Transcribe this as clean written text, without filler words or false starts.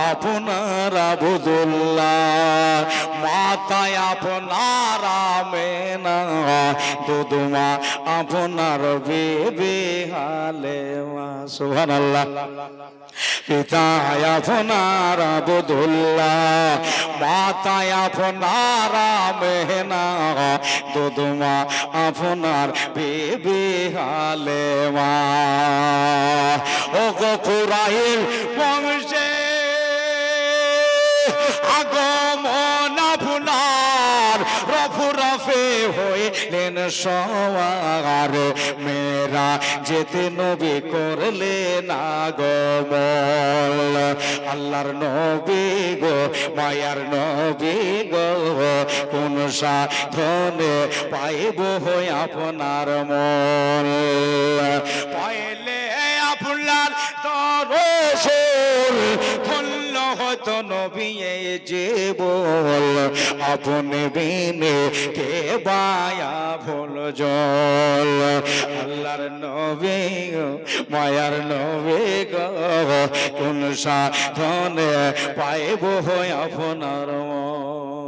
আপনার আবদুল্লাহ, মাতায় আপনার আমেনা, দুধমা আপনার বেবে হালেমা। সুবহানাল্লাহ। পিতায় আপনার আবদুল্লাহ, মাতায় আপনার আমেনা, দুধমা আপনার বেবে হালেমা। ও গো কুরাইল বংশে আগমন আপনার, রফে হইলেন সওয়ার, মেরা যেতে নবী করলেন আগমন। আল্লাহর নবী গো, মায়ার নবী গো, কোন সাধনে পাইব হই আপনার মন। পাইলে আপনার দরশন ধন্য হতো নবী জীবন, আপনি বিনে কে বায়া ভুল জল। আল্লাহর নবী গো, মায়ার নবী গো, কোন সাধনে পাইব হই আপনার মন।